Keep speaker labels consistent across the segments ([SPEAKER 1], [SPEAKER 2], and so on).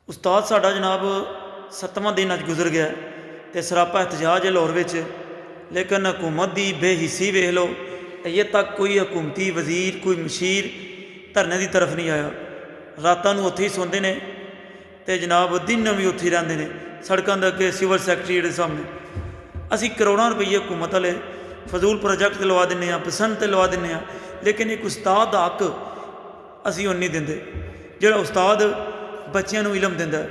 [SPEAKER 1] ਉਸਤਾਦ ਸਾਡਾ ਜਨਾਬ 7ਵਾਂ ਦਿਨ ਅੱਜ ਗੁਜ਼ਰ ਗਿਆ ਤੇ ਸਰਾਪਾ ਇhtਜਾਜ ਹੈ ਲਾਹੌਰ ਵਿੱਚ। ਲੇਕਿਨ ਹਕੂਮਤ ਦੀ ਬੇਹਿੱਸੀ ਵੇਖ ਲਓ, ਅਜੇ ਤੱਕ ਕੋਈ ਹਕੂਮਤੀ ਵਜ਼ੀਰ ਕੋਈ ਮਸ਼ੀਰ ਧਰਨੇ ਦੀ ਤਰਫ ਨਹੀਂ ਆਇਆ। ਰਾਤਾਂ ਨੂੰ ਉੱਥੇ ਹੀ ਸੌਂਦੇ ਨੇ ਤੇ ਜਨਾਬ ਦਿਨ ਵੀ ਉੱਥੇ ਹੀ ਰਹਿੰਦੇ ਨੇ ਸੜਕਾਂ ਦੇ ਅੱਗੇ, ਸਿਵਲ ਸੈਕਟਰੀਏਟ ਦੇ ਸਾਹਮਣੇ। ਅਸੀਂ ਕਰੋੜਾਂ ਰੁਪਈਏ ਹਕੂਮਤ ਵਾਲੇ ਫਜ਼ੂਲ ਪ੍ਰੋਜੈਕਟ 'ਤੇ ਲਵਾ ਦਿੰਦੇ ਹਾਂ, ਪਸੰਦ 'ਤੇ ਲਵਾ ਦਿੰਦੇ ਹਾਂ, ਲੇਕਿਨ ਇੱਕ ਉਸਤਾਦ ਦਾ ਹੱਕ ਅਸੀਂ ਉਹ ਨਹੀਂ ਦਿੰਦੇ। ਜਿਹੜਾ ਉਸਤਾਦ ਬੱਚਿਆਂ ਨੂੰ ਇਲਮ ਦਿੰਦਾ,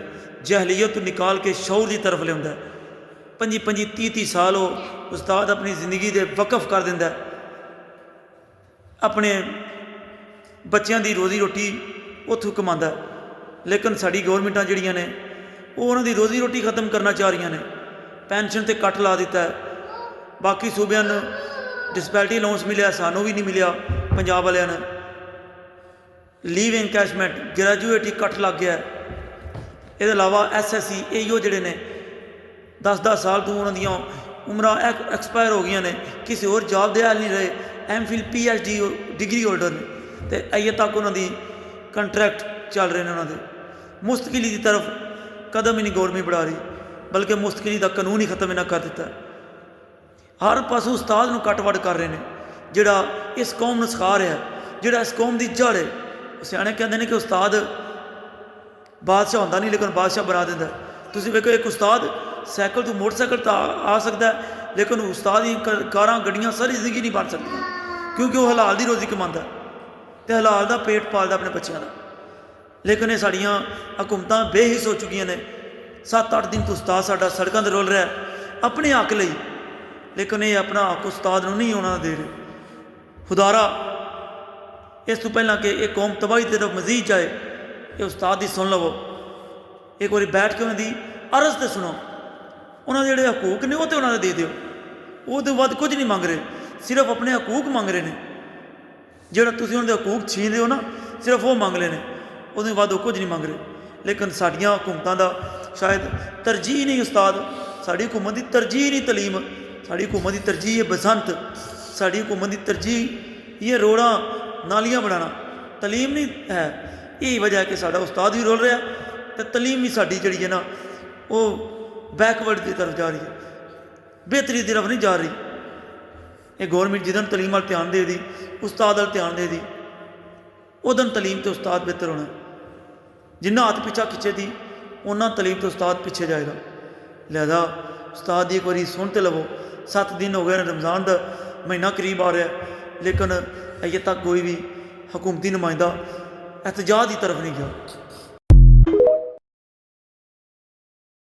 [SPEAKER 1] ਜਹਲੀਅਤ ਤੋਂ ਨਿਕਾਲ ਕੇ ਸ਼ਊਰ ਦੀ ਤਰਫ ਲਿਆਉਂਦਾ। 25-25, 30-30 ਸਾਲ ਉਹ ਉਸਤਾਦ ਆਪਣੀ ਜ਼ਿੰਦਗੀ ਦੇ ਵਕਫ ਕਰ ਦਿੰਦਾ, ਆਪਣੇ ਬੱਚਿਆਂ ਦੀ ਰੋਜ਼ੀ ਰੋਟੀ ਉੱਥੋਂ ਕਮਾਉਂਦਾ। ਲੇਕਿਨ ਸਾਡੀ ਗੌਰਮੈਂਟਾਂ ਜਿਹੜੀਆਂ ਨੇ ਉਹ ਉਹਨਾਂ ਦੀ ਰੋਜ਼ੀ ਰੋਟੀ ਖਤਮ ਕਰਨਾ ਚਾਹ ਰਹੀਆਂ ਨੇ। ਪੈਨਸ਼ਨ 'ਤੇ ਕੱਟ ਲਾ ਦਿੱਤਾ ਹੈ। ਬਾਕੀ ਸੂਬਿਆਂ ਨੂੰ ਡਿਸਪੈਲਿਟੀ ਅਲਾਊਂਸ ਮਿਲਿਆ, ਸਾਨੂੰ ਵੀ ਨਹੀਂ ਮਿਲਿਆ ਪੰਜਾਬ ਵਾਲਿਆਂ ਨੂੰ। ਲੀਵ ਇਨਕੈਸ਼ਮੈਂਟ, ਗ੍ਰੈਜੂਏਟੀ ਕੱਟ ਲੱਗ ਗਿਆ। ਇਹਦੇ ਇਲਾਵਾ SSC ਇਹੋ ਜਿਹੜੇ ਨੇ 10-10 ਸਾਲ ਤੋਂ ਉਹਨਾਂ ਦੀਆਂ ਉਮਰਾਂ ਐਕਸਪਾਇਰ ਹੋ ਗਈਆਂ ਨੇ, ਕਿਸੇ ਹੋਰ ਜੌਬ ਦੇ ਹਾਲ ਨਹੀਂ ਰਹੇ। MPhil PhD ਡਿਗਰੀ ਹੋਲਡਰ ਨੇ ਅਤੇ ਅਜੇ ਤੱਕ ਉਹਨਾਂ ਦੀ ਕੰਟਰੈਕਟ ਚੱਲ ਰਹੇ ਨੇ। ਉਹਨਾਂ ਦੇ ਮੁਸਤਕਿਲੀ ਦੀ ਤਰਫ ਕਦਮ ਹੀ ਨਹੀਂ ਗੌਰਮੈਂਟ बढ़ा ਰਹੀ, ਬਲਕਿ ਮੁਸਤਕਿਲੀ ਦਾ ਕਾਨੂੰਨ ਹੀ ਖਤਮ ਇਹਨਾਂ ਕਰ ਦਿੱਤਾ। ਹਰ ਪਾਸੋਂ ਉਸਤਾਦ ਨੂੰ ਕੱਟ ਵੱਢ ਕਰ ਰਹੇ ਨੇ, ਜਿਹੜਾ ਇਸ ਕੌਮ ਨੂੰ ਸਿਖਾ ਰਿਹਾ, ਜਿਹੜਾ ਇਸ ਕੌਮ ਦੀ ਜੜ੍ਹ ਹੈ। ਸਿਆਣੇ ਕਹਿੰਦੇ ਨੇ ਕਿ ਉਸਤਾਦ ਬਾਦਸ਼ਾਹ ਹੁੰਦਾ ਨਹੀਂ, ਲੇਕਿਨ ਬਾਦਸ਼ਾਹ ਬਣਾ ਦਿੰਦਾ। ਤੁਸੀਂ ਵੇਖੋ, ਇੱਕ ਉਸਤਾਦ ਸਾਈਕਲ ਤੋਂ ਮੋਟਰਸਾਈਕਲ ਤਾਂ ਆ ਸਕਦਾ, ਲੇਕਿਨ ਉਸਤਾਦ ਦੀ ਕਾਰਾਂ ਗੱਡੀਆਂ ਸਾਰੀ ਜ਼ਿੰਦਗੀ ਨਹੀਂ ਬਣ ਸਕਦੀਆਂ, ਕਿਉਂਕਿ ਉਹ ਹਲਾਲ ਦੀ ਰੋਜ਼ੀ ਕਮਾਉਂਦਾ ਅਤੇ ਹਲਾਲ ਦਾ ਪੇਟ ਪਾਲਦਾ ਆਪਣੇ ਬੱਚਿਆਂ ਦਾ। ਲੇਕਿਨ ਇਹ ਸਾਡੀਆਂ ਹਕੂਮਤਾਂ ਬੇਹਿੱਸ ਹੋ ਚੁੱਕੀਆਂ ਨੇ। 7-8 ਦਿਨ ਤੋਂ ਉਸਤਾਦ ਸਾਡਾ ਸੜਕਾਂ 'ਤੇ ਰੁਲ ਰਿਹਾ ਆਪਣੇ ਹੱਕ ਲਈ, ਲੇਕਿਨ ਇਹ ਆਪਣਾ ਹੱਕ ਉਸਤਾਦ ਨੂੰ ਨਹੀਂ ਉਹਨਾਂ ਦੇ ਰਹੇ। ਖੁਦਾਰਾ ਇਸ ਤੋਂ ਪਹਿਲਾਂ ਕਿ ਇਹ ਕੌਮ ਤਬਾਹੀ ਦੀ ਤਰਫ ਮਜ਼ੀਦ ਜਾਏ, ਇਹ ਉਸਤਾਦ ਦੀ ਸੁਣ ਲਵੋ। ਇੱਕ ਵਾਰੀ ਬੈਠ ਕੇ ਉਹਨਾਂ ਦੀ ਅਰਜ਼ 'ਤੇ ਸੁਣੋ। ਉਹਨਾਂ ਦੇ ਜਿਹੜੇ ਹਕੂਕ ਨੇ ਉਹ ਤਾਂ ਉਹਨਾਂ ਦੇ ਦੇ ਦਿਓ, ਉਹ ਤੋਂ ਵੱਧ ਕੁਝ ਨਹੀਂ ਮੰਗ ਰਹੇ, ਸਿਰਫ ਆਪਣੇ ਹਕੂਕ ਮੰਗ ਰਹੇ ਨੇ। ਜਿਹੜਾ ਤੁਸੀਂ ਉਹਨਾਂ ਦੇ ਹਕੂਕ ਛੀਨਦੇ ਹੋ ਨਾ, ਸਿਰਫ ਉਹ ਮੰਗ ਲਏ ਨੇ, ਉਹਦੇ ਵੱਧ ਉਹ ਕੁਝ ਨਹੀਂ ਮੰਗ ਰਹੇ। ਲੇਕਿਨ ਸਾਡੀਆਂ ਹਕੂਮਤਾਂ ਦਾ ਸ਼ਾਇਦ ਤਰਜੀਹ ਨਹੀਂ ਉਸਤਾਦ, ਸਾਡੀ ਹਕੂਮਤ ਦੀ ਤਰਜੀਹ ਨਹੀਂ ਤਲੀਮ, ਸਾਡੀ ਹਕੂਮਤ ਦੀ ਤਰਜੀਹ ਹੈ ਬਸੰਤ, ਸਾਡੀ ਹਕੂਮਤ ਦੀ ਤਰਜੀਹ ਇਹ ਰੋੜਾਂ ਨਾਲੀਆਂ ਬਣਾਉਣਾ, ਤਲੀਮ ਨਹੀਂ ਹੈ। ਇਹ ਵਜ੍ਹਾ ਹੈ ਕਿ ਸਾਡਾ ਉਸਤਾਦ ਵੀ ਰੁਲ ਰਿਹਾ ਅਤੇ ਤਲੀਮ ਵੀ ਸਾਡੀ ਜਿਹੜੀ ਹੈ ਨਾ ਉਹ ਬੈਕਵਰਡ ਦੀ ਤਰਫ ਜਾ ਰਹੀ ਹੈ, ਬਿਹਤਰੀ ਦੀ ਤਰਫ ਨਹੀਂ ਜਾ ਰਹੀ। ਇਹ ਗੌਰਮੈਂਟ ਜਿੱਦਣ ਤਲੀਮ ਵੱਲ ਧਿਆਨ ਦੇ ਦੀ, ਉਸਤਾਦ ਵੱਲ ਧਿਆਨ ਦੇ ਦੀ, ਉਦੋਂ ਤਲੀਮ ਅਤੇ ਉਸਤਾਦ ਬਿਹਤਰ ਹੋਣਾ। ਜਿੰਨਾ ਹੱਥ ਪਿੱਛਾ ਖਿੱਚੇ ਦੀ, ਉਹਨਾਂ ਤਲੀਮ ਤੋਂ ਉਸਤਾਦ ਪਿੱਛੇ ਜਾਏਗਾ। ਲਿਹਾਜ਼ਾ ਉਸਤਾਦ ਦੀ ਇੱਕ ਵਾਰੀ ਸੁਣ ਤੇ ਲਵੋ। 7 ਦਿਨ ਹੋ ਗਏ ਨੇ, ਰਮਜ਼ਾਨ ਦਾ ਮਹੀਨਾ ਕਰੀਬ ਆ ਰਿਹਾ, ਲੇਕਿਨ ਅਜੇ ਤੱਕ ਕੋਈ ਵੀ ਹਕੂਮਤੀ ਨੁਮਾਇੰਦਾ ਇhtਜਾਜ ਦੀ ਤਰਫ ਨਹੀਂ ਗਿਆ।